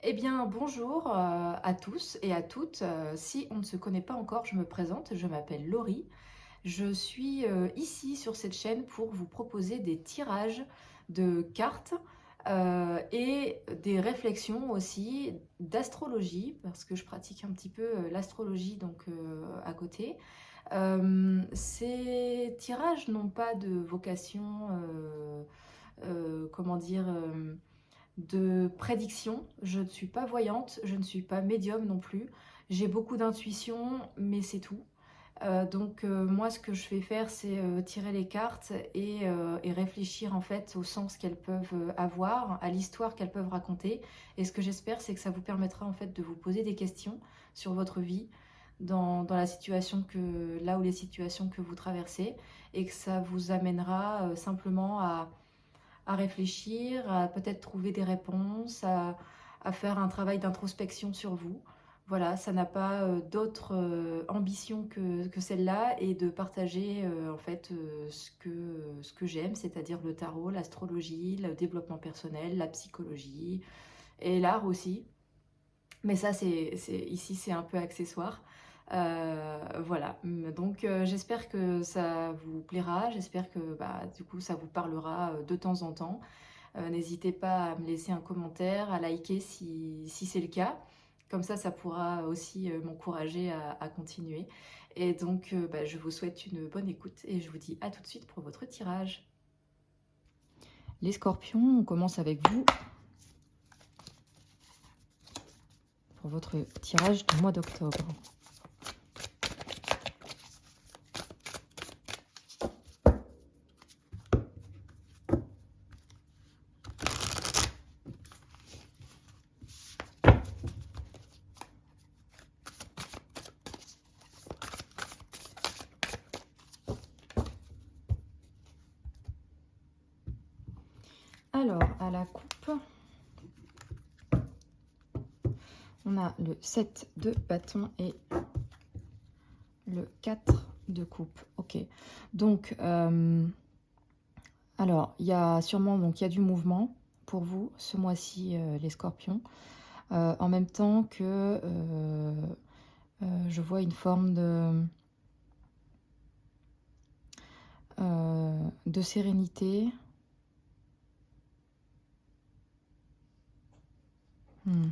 Eh bien, bonjour à tous et à toutes. Si on ne se connaît pas encore, je me présente, je m'appelle Laurie. Je suis ici sur cette chaîne pour vous proposer des tirages de cartes et des réflexions aussi d'astrologie, parce que je pratique un petit peu l'astrologie donc à côté. Ces tirages n'ont pas de vocation, comment dire, de prédiction. Je ne suis pas voyante, je ne suis pas médium non plus. J'ai beaucoup d'intuition, mais c'est tout. Donc moi, ce que je vais faire, c'est tirer les cartes et réfléchir en fait au sens qu'elles peuvent avoir, à l'histoire qu'elles peuvent raconter. Et ce que j'espère, c'est que ça vous permettra en fait de vous poser des questions sur votre vie, dans la situation là où les situations que vous traversez, et que ça vous amènera simplement à réfléchir, à peut-être trouver des réponses, à faire un travail d'introspection sur vous. Voilà, ça n'a pas d'autre ambition que celle-là, et de partager en fait ce que j'aime, c'est-à-dire le tarot, l'astrologie, le développement personnel, la psychologie et l'art aussi. Mais ça, ici, c'est un peu accessoire. Voilà, donc j'espère que ça vous plaira, j'espère que bah, du coup ça vous parlera de temps en temps. N'hésitez pas à me laisser un commentaire, à liker si c'est le cas. Comme ça pourra aussi m'encourager à continuer. Et donc, bah, je vous souhaite une bonne écoute et je vous dis à tout de suite pour votre tirage. Les scorpions, on commence avec vous pour votre tirage du mois d'octobre. Alors, à la coupe, on a le 7 de bâton et le 4 de coupe. Ok, donc, alors, il y a sûrement donc, il y a du mouvement pour vous ce mois-ci, les scorpions. En même temps que je vois une forme de sérénité. Hmm.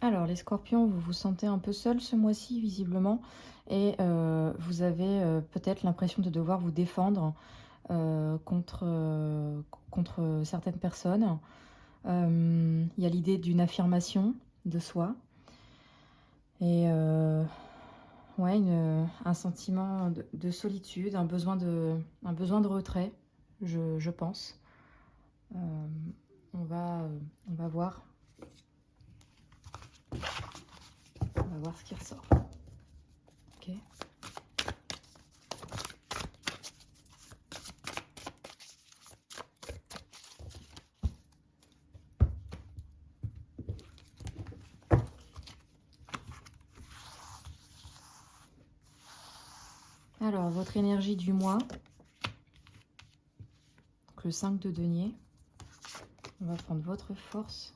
Alors, les scorpions, vous vous sentez un peu seul ce mois-ci, visiblement, et vous avez peut-être l'impression de devoir vous défendre contre certaines personnes. Il y a l'idée d'une affirmation de soi et ouais, un sentiment de solitude, un besoin de retrait, je pense. Euh, on va voir. On va voir ce qui ressort. Ok. Alors, votre énergie du mois, donc le 5 de denier. On va prendre votre force,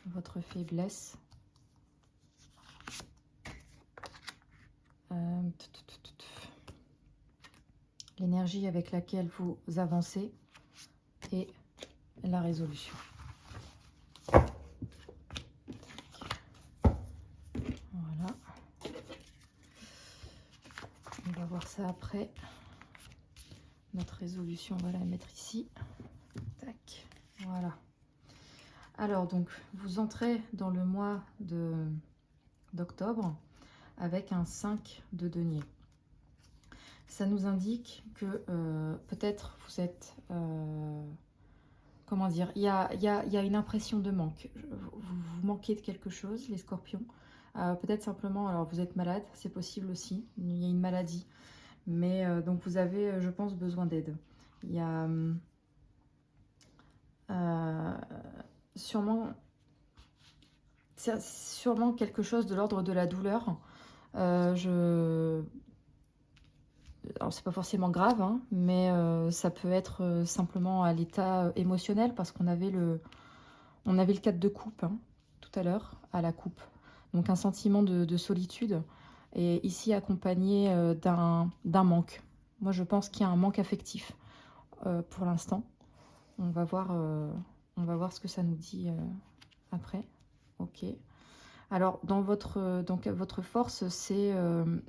votre faiblesse. L'énergie avec laquelle vous avancez et la résolution. ça après. Notre résolution, on va la mettre ici. Tac, voilà. Alors donc, vous entrez dans le mois d'octobre avec un 5 de denier. Ça nous indique que peut-être vous êtes... comment dire, il y a une impression de manque. Vous manquez de quelque chose, les scorpions. Peut-être simplement, alors vous êtes malade, c'est possible aussi. Il y a une maladie. Mais donc vous avez, je pense, besoin d'aide. Il y a sûrement quelque chose de l'ordre de la douleur. Alors c'est pas forcément grave, hein, mais ça peut être simplement à l'état émotionnel, parce qu'on avait le 4 de coupe, hein, tout à l'heure, à la coupe. Donc un sentiment de solitude, et ici accompagné d'un manque. Moi je pense qu'il y a un manque affectif pour l'instant. On va voir ce que ça nous dit après. Ok. Alors, donc, votre force, c'est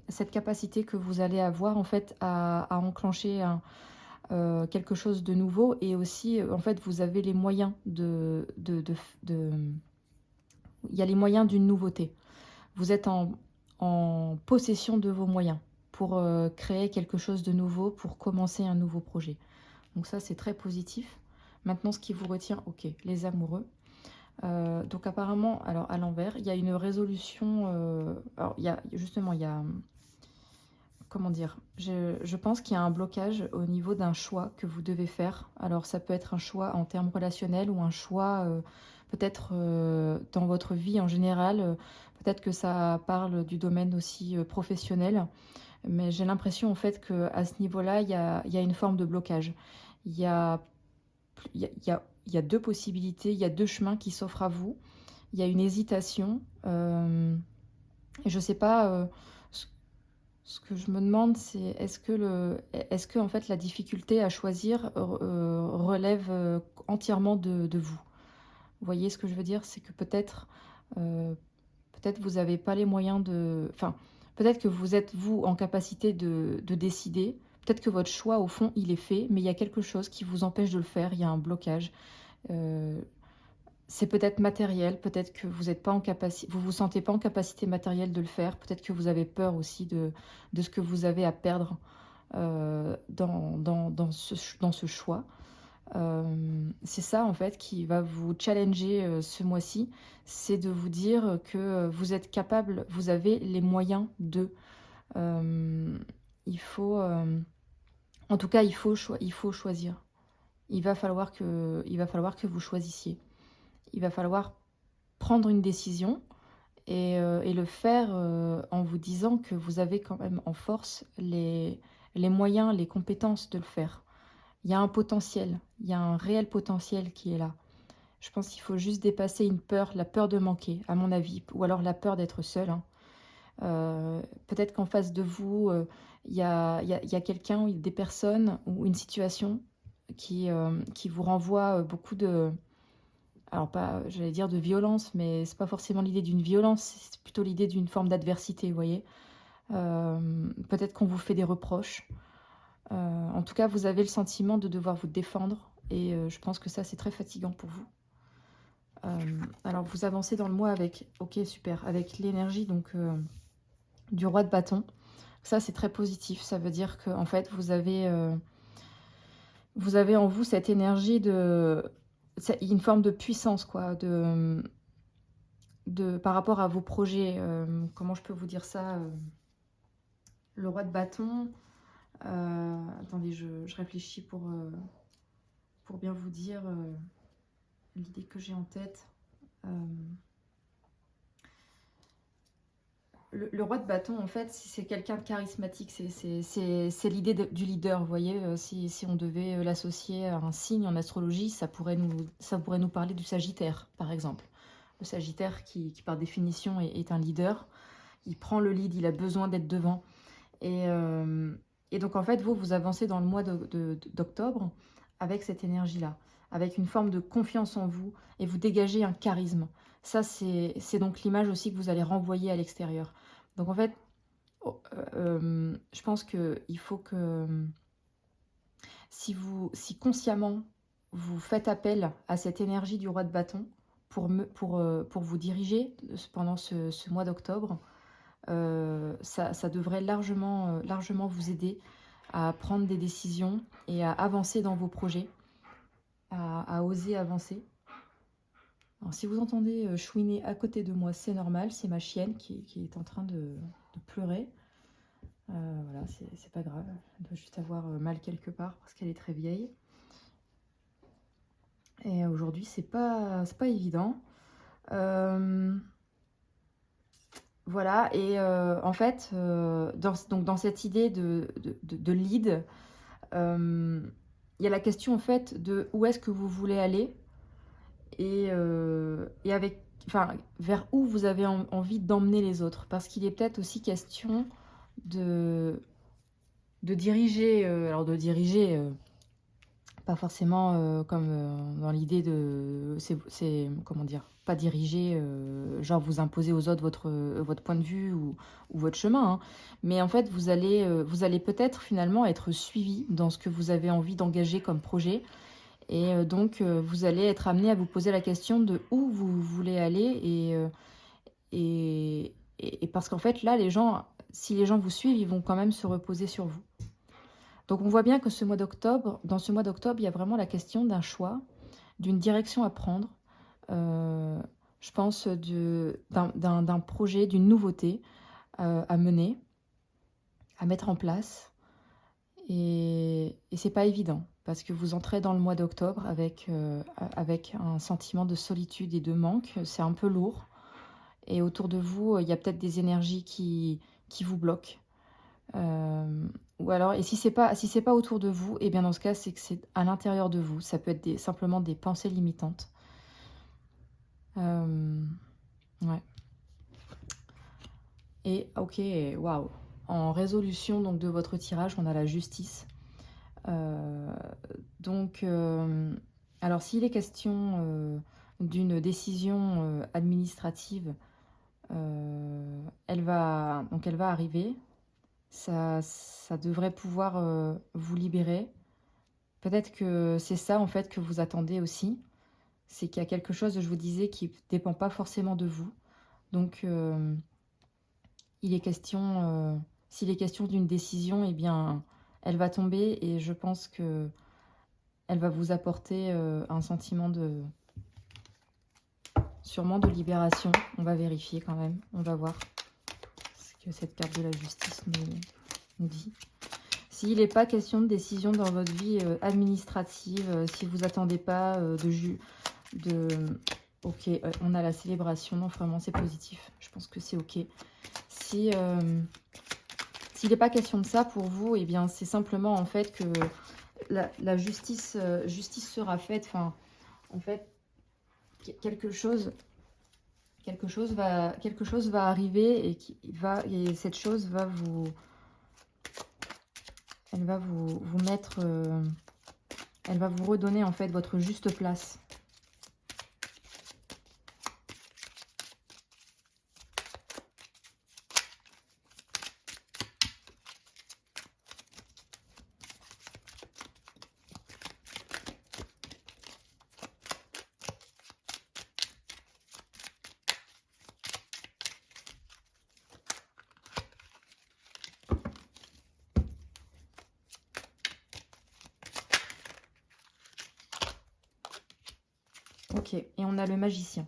cette capacité que vous allez avoir en fait à enclencher quelque chose de nouveau, et aussi en fait vous avez les moyens il y a les moyens d'une nouveauté. Vous êtes en possession de vos moyens pour créer quelque chose de nouveau, pour commencer un nouveau projet. Donc ça, c'est très positif. Maintenant, ce qui vous retient, ok, les amoureux. Donc apparemment, alors à l'envers, il y a une résolution. Alors il y a comment dire, je pense qu'il y a un blocage au niveau d'un choix que vous devez faire. Alors ça peut être un choix en termes relationnels, ou un choix peut-être dans votre vie en général. Peut-être que ça parle du domaine aussi professionnel. Mais j'ai l'impression en fait qu'à ce niveau-là, il y a une forme de blocage. Il y a, il y a deux possibilités, il y a deux chemins qui s'offrent à vous. Il y a une hésitation. Et je ne sais pas, ce que je me demande, c'est est-ce que en fait, la difficulté à choisir relève entièrement de vous. Vous voyez ce que je veux dire? C'est que peut-être vous n'avez pas les moyens de... Enfin, peut-être que vous êtes, vous, en capacité de décider. Peut-être que votre choix, au fond, il est fait, mais il y a quelque chose qui vous empêche de le faire. Il y a un blocage. C'est peut-être matériel. Peut-être que vous êtes pas en capacité... Vous vous sentez pas en capacité matérielle de le faire. Peut-être que vous avez peur aussi de ce que vous avez à perdre dans ce choix. C'est ça en fait qui va vous challenger ce mois-ci, c'est de vous dire que vous êtes capable, vous avez les moyens de... il faut, en tout cas, il faut choisir. Il va falloir que vous choisissiez. Il va falloir prendre une décision, et le faire en vous disant que vous avez quand même en force les moyens, les compétences de le faire. Il y a un potentiel, il y a un réel potentiel qui est là. Je pense qu'il faut juste dépasser une peur, la peur de manquer, à mon avis, ou alors la peur d'être seul, hein. Peut-être qu'en face de vous, il y a quelqu'un, ou des personnes, ou une situation qui vous renvoie beaucoup de... Alors pas, j'allais dire de violence, mais c'est pas forcément l'idée d'une violence, c'est plutôt l'idée d'une forme d'adversité, vous voyez. Peut-être qu'on vous fait des reproches. En tout cas, vous avez le sentiment de devoir vous défendre, et je pense que ça, c'est très fatigant pour vous. Alors, vous avancez dans le mois avec, ok, super, avec l'énergie donc du roi de bâton. Ça, c'est très positif. Ça veut dire que en fait, vous avez en vous cette énergie une forme de puissance, quoi, par rapport à vos projets. Comment je peux vous dire ça? Le roi de bâton. Attendez, je réfléchis pour bien vous dire l'idée que j'ai en tête. Le roi de bâton, en fait, c'est quelqu'un de charismatique. C'est l'idée du leader, vous voyez. Si on devait l'associer à un signe en astrologie, ça pourrait nous parler du Sagittaire, par exemple. Le Sagittaire qui par définition, est un leader. Il prend le lead, il a besoin d'être devant. Et donc, en fait, vous avancez dans le mois d'octobre avec cette énergie-là, avec une forme de confiance en vous, et vous dégagez un charisme. Ça, c'est donc l'image aussi que vous allez renvoyer à l'extérieur. Donc, en fait, je pense qu'il faut que si consciemment vous faites appel à cette énergie du roi de bâton pour vous diriger pendant ce mois d'octobre, ça devrait largement vous aider à prendre des décisions et à avancer dans vos projets, à oser avancer. Alors, si vous entendez chouiner à côté de moi, c'est normal, c'est ma chienne qui est en train de pleurer. Voilà, c'est pas grave, elle doit juste avoir mal quelque part parce qu'elle est très vieille. Et aujourd'hui, c'est pas évident. Voilà, et en fait, dans cette idée de lead, il y a la question en fait de où est-ce que vous voulez aller et vers où vous avez envie d'emmener les autres. Parce qu'il est peut-être aussi question de diriger, pas forcément comme dans l'idée de, comment dire, pas diriger, genre vous imposer aux autres votre point de vue ou votre chemin, hein. Mais en fait, vous allez peut-être finalement être suivi dans ce que vous avez envie d'engager comme projet. Et donc, vous allez être amené à vous poser la question de où vous voulez aller. Et parce qu'en fait, là, si les gens vous suivent, ils vont quand même se reposer sur vous. Donc on voit bien que dans ce mois d'octobre, il y a vraiment la question d'un choix, d'une direction à prendre, je pense d'un projet, d'une nouveauté à mener, à mettre en place. Et c'est pas évident, parce que vous entrez dans le mois d'octobre avec un sentiment de solitude et de manque, c'est un peu lourd. Et autour de vous, il y a peut-être des énergies qui vous bloquent. Ou alors, et si c'est pas autour de vous, et bien dans ce cas, c'est que c'est à l'intérieur de vous. Ça peut être simplement des pensées limitantes. Ouais. Et ok, waouh. En résolution donc de votre tirage, on a la justice. Donc, alors s'il est question d'une décision administrative, elle va arriver. Ça devrait pouvoir vous libérer. Peut-être que c'est ça en fait que vous attendez aussi. C'est qu'il y a quelque chose, je vous disais, qui ne dépend pas forcément de vous. Donc, s'il est question d'une décision, eh bien, elle va tomber et je pense que elle va vous apporter un sentiment sûrement de libération. On va vérifier quand même, on va voir ce que cette carte de la justice nous dit. S'il n'est pas question de décision dans votre vie administrative, si vous n'attendez pas Ok, on a la célébration, non, vraiment, c'est positif. Je pense que c'est ok. S'il n'est pas question de ça pour vous, eh bien, c'est simplement en fait que la justice sera faite. Enfin, en fait, quelque chose va arriver et cette chose va vous mettre, elle va vous redonner en fait votre juste place. Ok, et on a le magicien.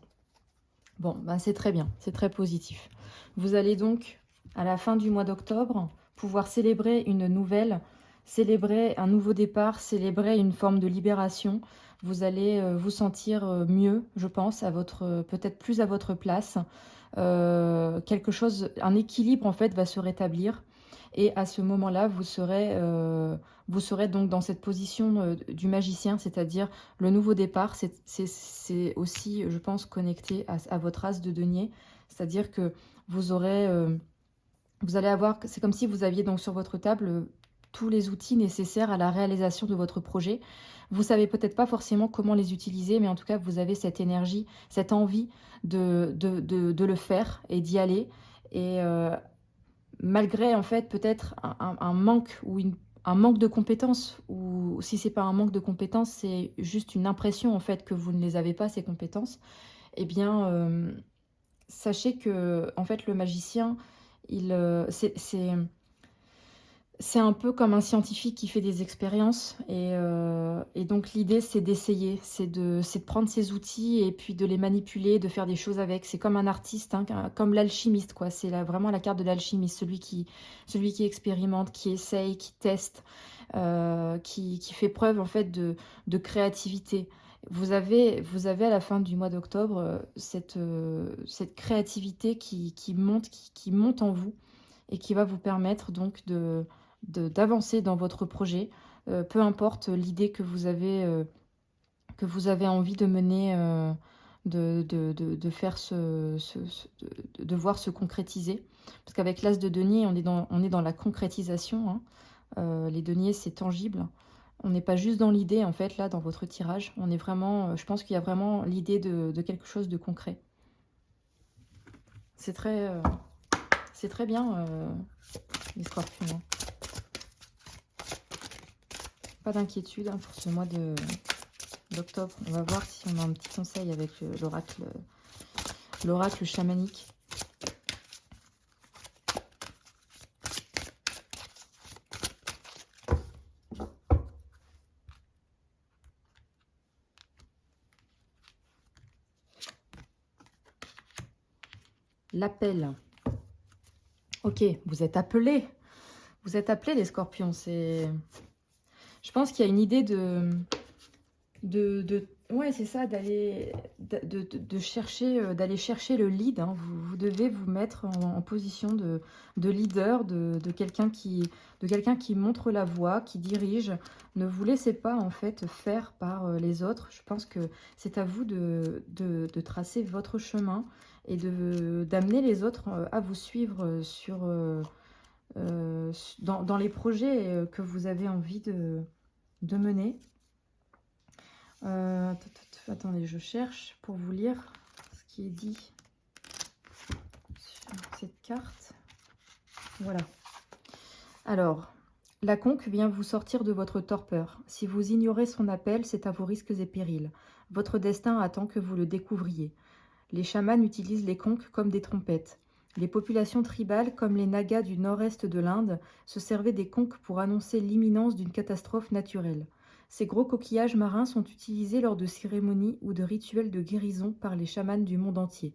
Bon, ben c'est très bien, c'est très positif. Vous allez donc, à la fin du mois d'octobre, pouvoir célébrer une nouvelle, célébrer un nouveau départ, célébrer une forme de libération. Vous allez vous sentir mieux, je pense, peut-être plus à votre place. Un équilibre en fait va se rétablir. Et à ce moment-là, vous serez donc dans cette position du magicien, c'est-à-dire le nouveau départ. C'est aussi, je pense, connecté à votre as de denier. C'est-à-dire que vous allez avoir, c'est comme si vous aviez donc sur votre table tous les outils nécessaires à la réalisation de votre projet. Vous savez peut-être pas forcément comment les utiliser, mais en tout cas, vous avez cette énergie, cette envie de le faire et d'y aller. Et malgré en fait peut-être un manque ou un manque de compétences, ou si c'est pas un manque de compétences, c'est juste une impression en fait que vous ne les avez pas, ces compétences, eh bien sachez que en fait le magicien, c'est un peu comme un scientifique qui fait des expériences, et donc l'idée c'est d'essayer, c'est de prendre ces outils et puis de les manipuler, de faire des choses avec. C'est comme un artiste, hein, comme l'alchimiste, quoi. C'est vraiment la carte de l'alchimiste, celui qui expérimente, qui essaye, qui teste, qui fait preuve en fait de créativité. Vous avez à la fin du mois d'octobre cette créativité qui monte en vous et qui va vous permettre donc d'avancer dans votre projet, peu importe l'idée que vous avez envie de mener, de faire de voir se concrétiser. Parce qu'avec l'as de denier, on est dans la concrétisation, hein. Les deniers, c'est tangible. On n'est pas juste dans l'idée, en fait, là, dans votre tirage. On est vraiment, je pense qu'il y a vraiment l'idée de quelque chose de concret. C'est très bien, les scorpions, hein. Pas d'inquiétude, hein, pour ce mois d'octobre. On va voir si on a un petit conseil avec l'oracle chamanique. L'appel. Ok, vous êtes appelés. Vous êtes appelés, les scorpions. Je pense qu'il y a une idée ouais, c'est ça, de chercher, d'aller chercher le lead, hein. Vous devez vous mettre en position de leader, de quelqu'un qui montre la voie, qui dirige. Ne vous laissez pas en fait faire par les autres. Je pense que c'est à vous de tracer votre chemin et d'amener les autres à vous suivre dans les projets que vous avez envie de mener. Attendez, je cherche pour vous lire ce qui est dit sur cette carte. Voilà. Alors, la conque vient vous sortir de votre torpeur. Si vous ignorez son appel, c'est à vos risques et périls. Votre destin attend que vous le découvriez. Les chamans utilisent les conques comme des trompettes. Les populations tribales, comme les Nagas du nord-est de l'Inde, se servaient des conques pour annoncer l'imminence d'une catastrophe naturelle. Ces gros coquillages marins sont utilisés lors de cérémonies ou de rituels de guérison par les chamans du monde entier.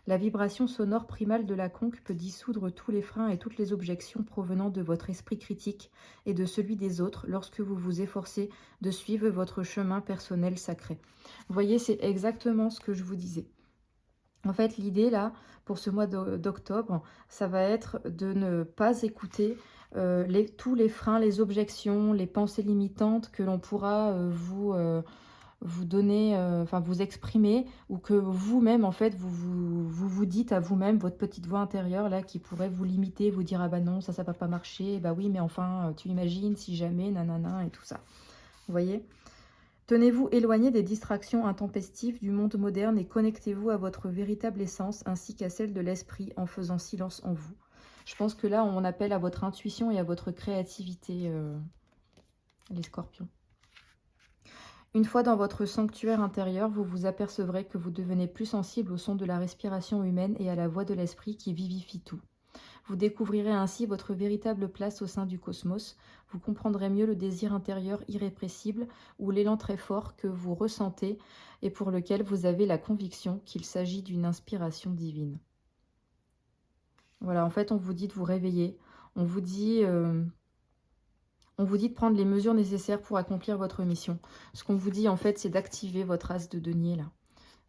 La vibration sonore primale de la conque peut dissoudre tous les freins et toutes les objections provenant de votre esprit critique et de celui des autres lorsque vous vous efforcez de suivre votre chemin personnel sacré. Vous voyez, c'est exactement ce que je vous disais. En fait, l'idée là, pour ce mois d'octobre, ça va être de ne pas écouter tous les freins, les objections, les pensées limitantes que l'on pourra vous donner, enfin vous exprimer, ou que vous-même, en fait, vous dites à vous-même, votre petite voix intérieure là, qui pourrait vous limiter, vous dire, ah bah non, ça va pas marcher, bah oui, mais enfin, tu imagines, si jamais, nanana, et tout ça. Vous voyez ? Tenez-vous éloigné des distractions intempestives du monde moderne et connectez-vous à votre véritable essence ainsi qu'à celle de l'esprit en faisant silence en vous. Je pense que là, on appelle à votre intuition et à votre créativité, les scorpions. Une fois dans votre sanctuaire intérieur, vous vous apercevrez que vous devenez plus sensible au son de la respiration humaine et à la voix de l'esprit qui vivifie tout. Vous découvrirez ainsi votre véritable place au sein du cosmos. Vous comprendrez mieux le désir intérieur irrépressible ou l'élan très fort que vous ressentez et pour lequel vous avez la conviction qu'il s'agit d'une inspiration divine. Voilà, en fait, on vous dit de vous réveiller. On vous dit de prendre les mesures nécessaires pour accomplir votre mission. Ce qu'on vous dit, en fait, c'est d'activer votre as de denier, là.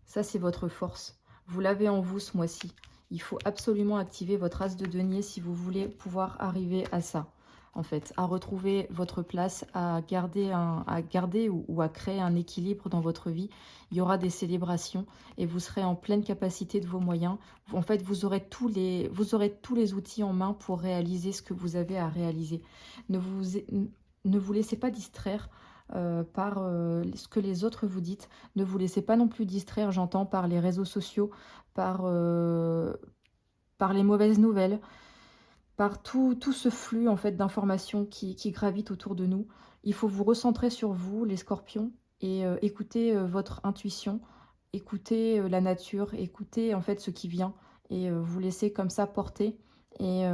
Ça, c'est votre force. Vous l'avez en vous ce mois-ci. Il faut absolument activer votre as de denier si vous voulez pouvoir arriver à ça, en fait, à retrouver votre place, à garder ou à créer un équilibre dans votre vie. Il y aura des célébrations et vous serez en pleine capacité de vos moyens. En fait, vous aurez tous les outils en main pour réaliser ce que vous avez à réaliser. Ne vous laissez pas distraire par ce que les autres vous disent. Ne vous laissez pas non plus distraire, j'entends, par les réseaux sociaux, par les mauvaises nouvelles, par tout ce flux en fait d'informations qui gravite autour de nous. Il faut vous recentrer sur vous, les scorpions, et écouter votre intuition, écouter la nature, écouter en fait ce qui vient, et vous laisser comme ça porter. Et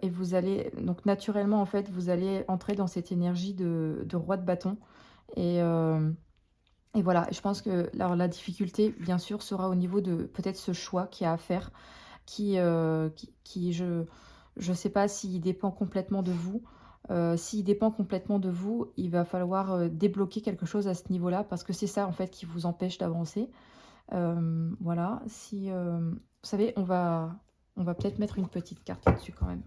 vous allez, donc naturellement en fait, vous allez entrer dans cette énergie de roi de bâton. Et, euh, et voilà, je pense que alors, la difficulté, bien sûr, sera au niveau de peut-être ce choix qu'il y a à faire, qui je sais pas s'il dépend complètement de vous. S'il dépend complètement de vous, il va falloir débloquer quelque chose à ce niveau-là, parce que c'est ça, en fait, qui vous empêche d'avancer. Voilà, si, vous savez, on va peut-être mettre une petite carte là-dessus quand même.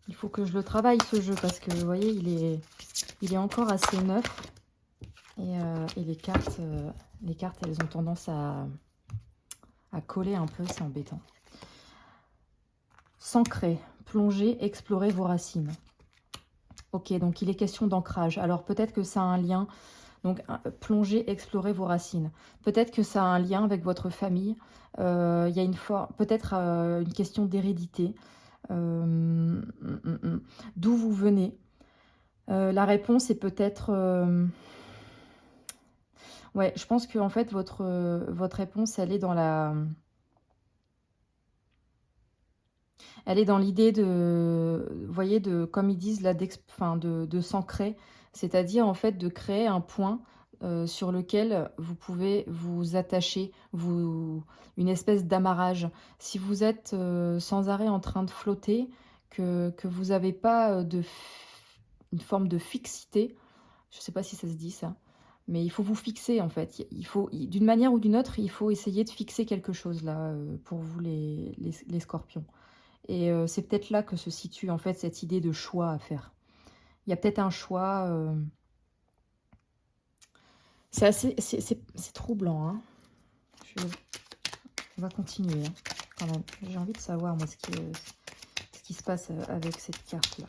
Il faut que je le travaille ce jeu, parce que vous voyez, il est encore assez neuf. Et les cartes, elles ont tendance à coller un peu, c'est embêtant. S'ancrer, plonger, explorer vos racines. Ok, donc il est question d'ancrage. Alors peut-être que ça a un lien, donc plonger, explorer vos racines. Peut-être que ça a un lien avec votre famille. Il y a peut-être une question d'hérédité. D'où vous venez. La réponse est peut-être... ouais, je pense que en fait, votre réponse, elle est dans la... Elle est dans l'idée de, vous voyez, comme ils disent là, de s'ancrer, c'est-à-dire en fait de créer un point sur lequel vous pouvez vous attacher, une espèce d'amarrage. Si vous êtes sans arrêt en train de flotter, que vous n'avez pas une forme de fixité, je ne sais pas si ça se dit ça, mais il faut vous fixer en fait. D'une manière ou d'une autre, il faut essayer de fixer quelque chose là pour vous les scorpions. Et c'est peut-être là que se situe en fait cette idée de choix à faire. Il y a peut-être un choix. C'est troublant. Hein. On va continuer hein, quand même. J'ai envie de savoir moi ce qui se passe avec cette carte-là.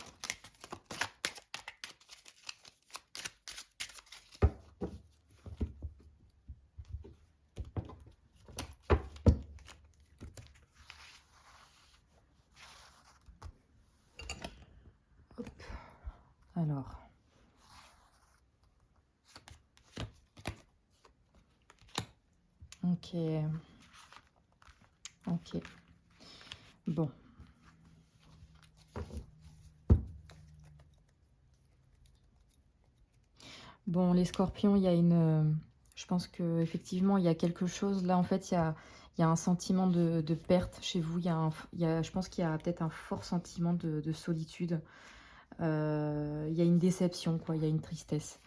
Hop. Alors. Ok. Ok. Bon. Bon, les scorpions, il y a une... je pense qu'effectivement, il y a quelque chose. Là, en fait, il y a un sentiment de perte chez vous. Je pense qu'il y a peut-être un fort sentiment de solitude. Il y a une déception, quoi. Il y a une tristesse.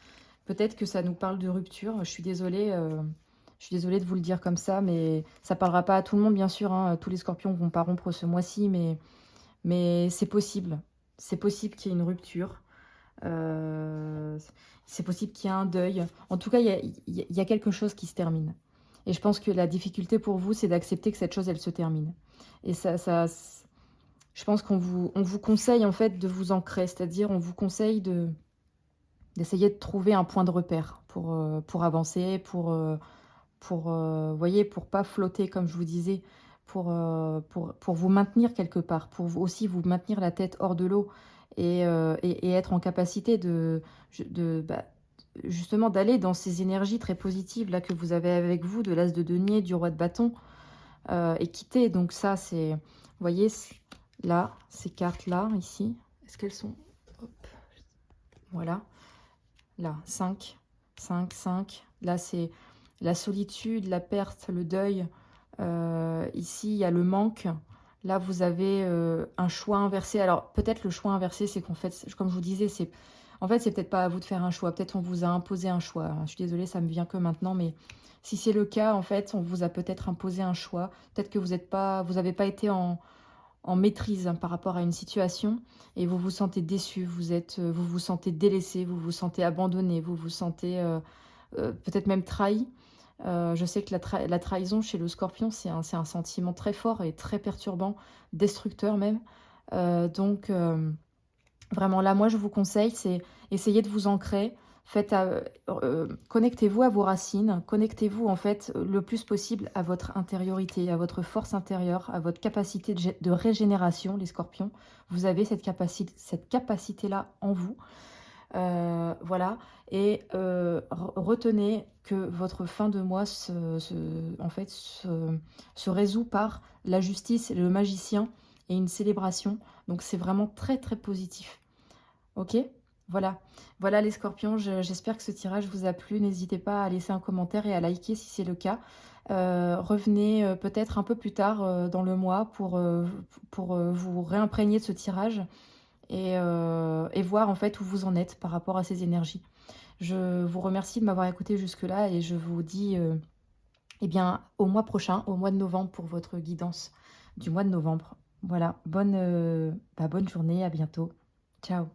Peut-être que ça nous parle de rupture. Je suis désolée de vous le dire comme ça, mais ça parlera pas à tout le monde, bien sûr. Hein. Tous les scorpions vont pas rompre ce mois-ci, mais c'est possible. C'est possible qu'il y ait une rupture. C'est possible qu'il y ait un deuil. En tout cas, il y a quelque chose qui se termine. Et je pense que la difficulté pour vous, c'est d'accepter que cette chose, elle se termine. Et je pense on vous conseille en fait de vous ancrer, c'est-à-dire on vous conseille d'essayer de trouver un point de repère pour avancer, voyez, pour pas flotter comme je vous disais, pour vous maintenir quelque part, aussi vous maintenir la tête hors de l'eau et être en capacité bah, justement d'aller dans ces énergies très positives là que vous avez avec vous, de l'as de denier, du roi de bâton, et quitter. Donc ça, c'est, vous voyez, là, ces cartes-là, ici, est-ce qu'elles sont... Hop, voilà, là, 5, 5, 5, là c'est la solitude, la perte, le deuil. Ici, il y a le manque. Là, vous avez un choix inversé. Alors, peut-être le choix inversé, c'est qu'en fait, comme je vous disais, En fait, c'est peut-être pas à vous de faire un choix. Peut-être on vous a imposé un choix. Je suis désolée, ça me vient que maintenant, mais si c'est le cas, en fait, on vous a peut-être imposé un choix. Peut-être que vous avez pas été en maîtrise, hein, par rapport à une situation et vous vous sentez déçu, vous vous sentez délaissé, vous vous sentez abandonné, vous vous sentez, peut-être même trahi. Je sais que la trahison chez le Scorpion, c'est un sentiment très fort et très perturbant, destructeur même. Donc vraiment là, moi je vous conseille, c'est essayer de vous ancrer. Connectez-vous à vos racines, connectez-vous en fait le plus possible à votre intériorité, à votre force intérieure, à votre capacité de régénération, les scorpions. Vous avez cette capacité-là en vous. Voilà. Et retenez que votre fin de mois en fait, se résout par la justice, le magicien et une célébration. Donc c'est vraiment très très positif. OK? Voilà. Voilà les scorpions, j'espère que ce tirage vous a plu. N'hésitez pas à laisser un commentaire et à liker si c'est le cas. Revenez, peut-être un peu plus tard, dans le mois pour vous réimprégner de ce tirage et voir en fait où vous en êtes par rapport à ces énergies. Je vous remercie de m'avoir écouté jusque-là et je vous dis, eh bien, au mois prochain, au mois de novembre pour votre guidance du mois de novembre. Voilà, bonne journée, à bientôt. Ciao.